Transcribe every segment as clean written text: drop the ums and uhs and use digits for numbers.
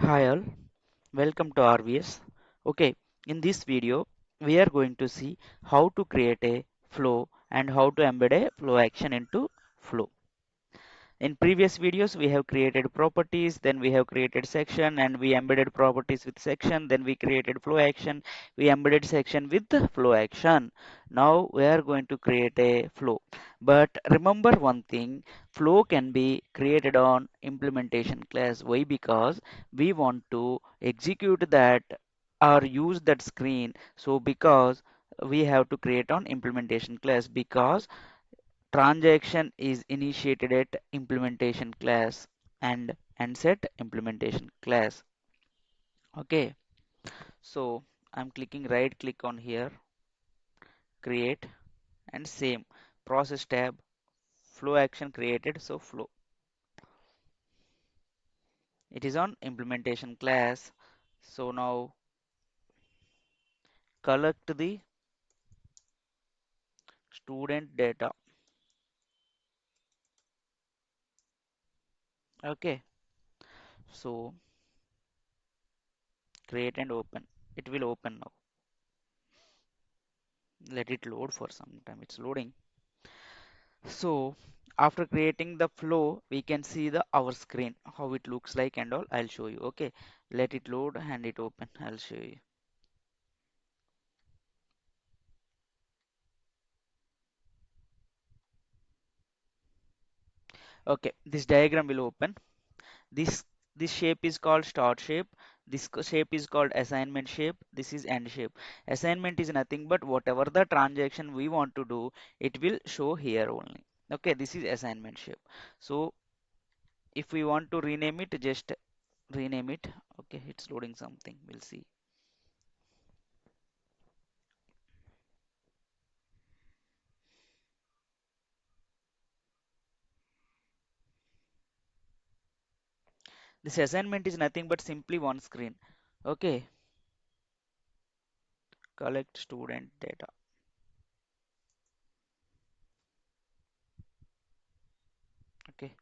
Hi all, welcome to RVS. Okay, in this video, we are going to see how to create a flow and how to embed a flow action into flow. In previous videos, we have created properties, then we have created section and we embedded properties with section, then we created flow action, we embedded section with the flow action. Now we are going to create a flow. But remember one thing, flow can be created on implementation class. Why? Because we want to execute that or use that screen. So because we have to create on implementation class because transaction is initiated at implementation class and set implementation class. Okay, so I'm clicking right click on here, create and same process tab, flow action created, so flow. It is on implementation class. So now collect the student data. Okay, so create and open. It will open now. Let it load for some time. It's loading. So after creating the flow, we can see the our screen, how it looks like and all. I'll show you. Okay, let it load and it open. I'll show you. Okay, this diagram will open. This this shape is called start shape. This shape is called assignment shape. This is end shape. Assignment is nothing but whatever the transaction we want to do, it will show here only. Okay, this is assignment shape. So if we want to rename it, just rename it. Okay, it's loading something. We'll see. This assignment is nothing but simply one screen. Okay, collect student data. Okay,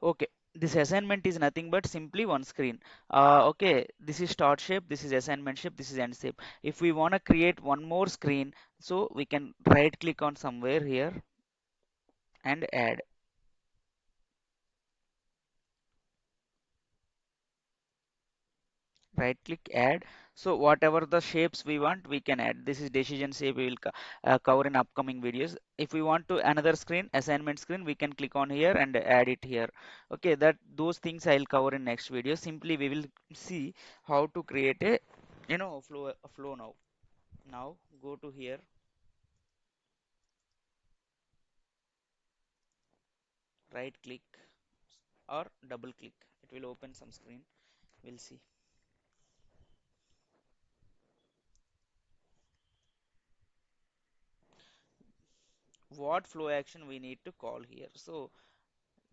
okay. This assignment is nothing but simply one screen. Okay, this is start shape, this is assignment shape, this is end shape. If we want to create one more screen, so we can right click on somewhere here and add. Right click add. So whatever the shapes we want we can add. This is decision shape, we will cover in upcoming videos. If we want to another screen, assignment screen, we can click on here and add it here. Okay, that those things I'll cover in next video. Simply we will see how to create a flow now. Now go to here, right click or double click, it will open some screen. We'll see what flow action we need to call here. So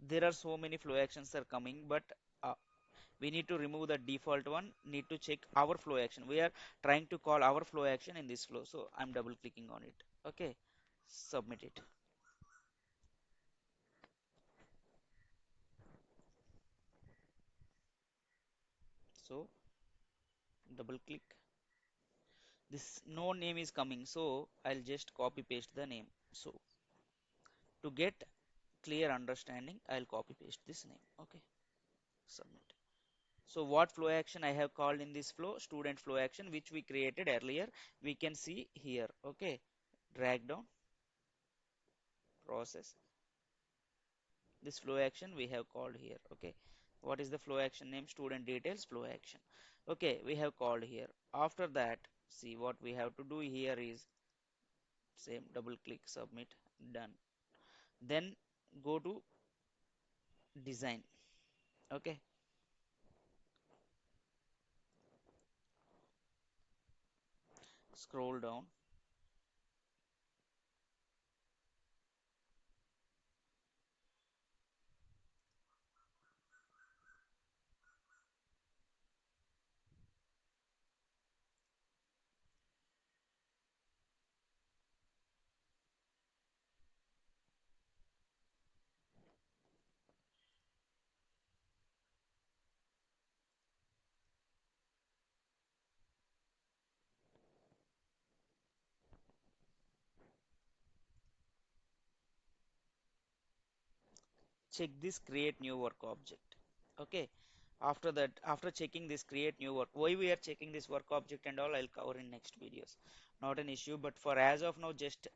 there are so many flow actions are coming, but uh, we need to remove the default one, need to check our flow action. We are trying to call our flow action in this flow, so I'm double clicking on it. Okay, submit it. So double click, this no name is coming, so I'll just copy paste the name. So to get clear understanding, I'll copy paste this name. Okay, submit. So what flow action I have called in this flow? Student flow action, which we created earlier. We can see here. Okay, drag down, process. This flow action we have called here. Okay, what is the flow action name? Student details flow action. Okay, we have called here. After that, see what we have to do here is same, double click, submit, done. Then go to design. Okay, scroll down. check this create new work object. Okay, after that, after checking this create new work, why we are checking this work object and all, I'll cover in next videos, not an issue. But for as of now, just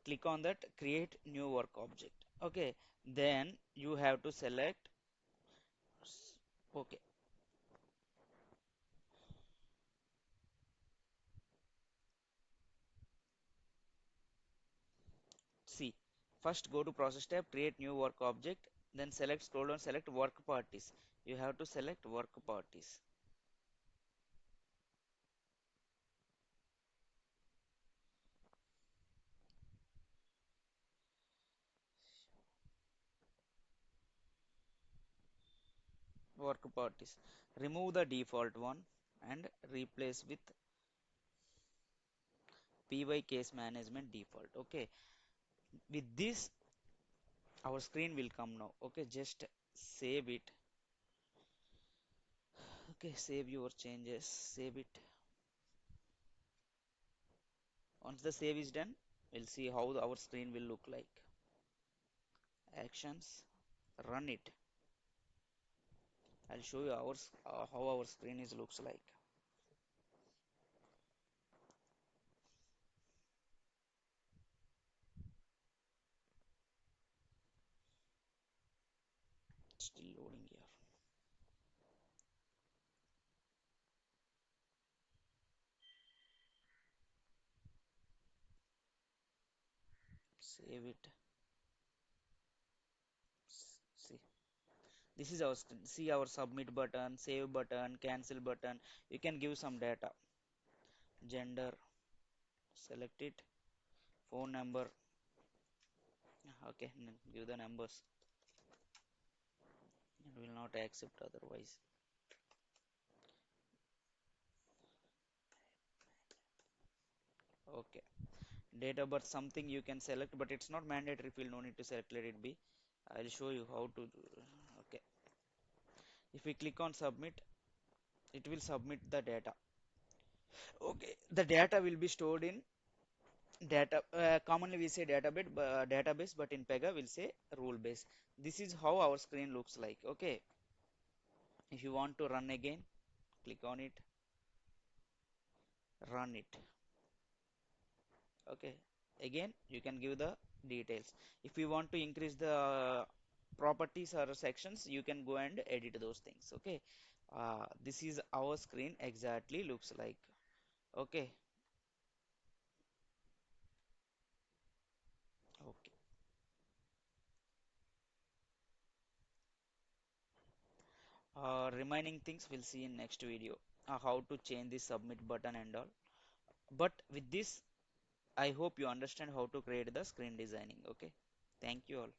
click on that create new work object. Okay, then you have to select, okay, see, first go to process tab, create new work object, then select, scroll down, select work parties. You have to select work parties. Work parties. Remove the default one and replace with PY case management default. Okay, with this our screen will come now. Okay, just save it. Okay, save your changes, save it. Once the save is done, we'll see how our screen will look like. Actions, run it. I'll show you how our screen is looks like. Still loading here. Save it. See, this is our screen. See our submit button, save button, cancel button. You can give some data, gender, select it, phone number. Okay, give the numbers. It will not accept otherwise. Okay, date of birth something you can select, but it's not mandatory field. No need to select. Let it be. I'll show you how to do. Okay, if we click on submit, it will submit the data. Okay, the data will be stored in data. Commonly we say database, but in Pega we'll say rule base. This is how our screen looks like. Okay, if you want to run again, click on it, run it. Okay, again you can give the details. If you want to increase the properties or sections, you can go and edit those things. Okay, this is our screen exactly looks like. Okay, okay. Remaining things we'll see in next video, how to change the submit button and all. But with this, I hope you understand how to create the screen designing. Okay, thank you all.